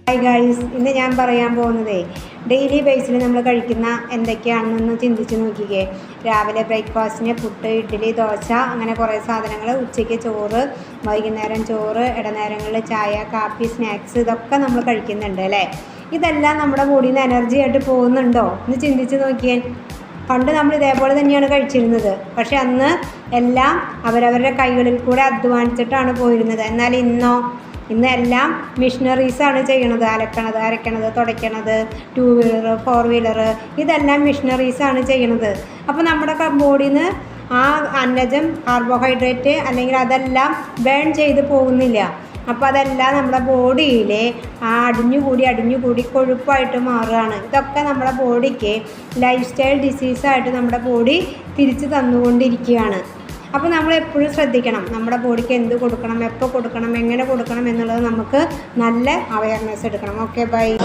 Hi guys, ഇന്ന് ഞാൻ പറയാൻ പോകുന്നതേ ഡെയിലി ബേസിൽ നമ്മൾ കഴിക്കുന്ന എന്തൊക്കെയാണെന്നൊന്ന് ചിന്തിച്ച് നോക്കിക്കേ. രാവിലെ ബ്രേക്ക്ഫാസ്റ്റിന് പുട്ട്, ഇഡ്ഡലി, ദോശ, അങ്ങനെ കുറേ സാധനങ്ങൾ. ഉച്ചയ്ക്ക് ചോറ്, വൈകുന്നേരം ചോറ്, ഇടനേരങ്ങളിൽ ചായ, കാപ്പി, സ്നാക്സ്, ഇതൊക്കെ നമ്മൾ കഴിക്കുന്നുണ്ട് അല്ലേ. ഇതെല്ലാം നമ്മുടെ ബോഡിയിൽ നിന്ന് എനർജി ആയിട്ട് പോകുന്നുണ്ടോ എന്ന് ചിന്തിച്ച് നോക്കിയേ. പണ്ട് നമ്മൾ ഇതേപോലെ തന്നെയാണ് കഴിച്ചിരുന്നത്. പക്ഷെ അന്ന് എല്ലാം അവരവരുടെ കൈകളിൽ കൂടെ അധ്വാനിച്ചിട്ടാണ് പോയിരുന്നത്. എന്നാൽ ഇന്ന് എല്ലാം മെഷീനറീസാണ് ചെയ്യണത്. അരക്കണത്, തുടയ്ക്കണത്, 2 വീലർ, 4 വീലർ, ഇതെല്ലാം മെഷീനറീസാണ് ചെയ്യണത്. അപ്പോൾ നമ്മുടെ ബോഡിയിൽ നിന്ന് ആ അന്നജം, കാർബോഹൈഡ്രേറ്റ് അല്ലെങ്കിൽ അതെല്ലാം ബേൺ ചെയ്ത് പോകുന്നില്ല. അപ്പോൾ അതെല്ലാം നമ്മുടെ ബോഡിയിൽ അടിഞ്ഞുകൂടി കൊഴുപ്പായിട്ട് മാറുകയാണ്. ഇതൊക്കെ നമ്മുടെ ബോഡിക്ക് ലൈഫ് സ്റ്റൈൽ ഡിസീസായിട്ട് നമ്മുടെ ബോഡി തിരിച്ചു തന്നുകൊണ്ടിരിക്കുകയാണ്. അപ്പോൾ നമ്മൾ എപ്പോഴും ശ്രദ്ധിക്കണം, നമ്മുടെ ബോഡിക്ക് എന്ത് കൊടുക്കണം, എപ്പോൾ കൊടുക്കണം, എങ്ങനെ കൊടുക്കണം എന്നുള്ളത് നമുക്ക് നല്ല അവയർനെസ് എടുക്കണം. Okay, by.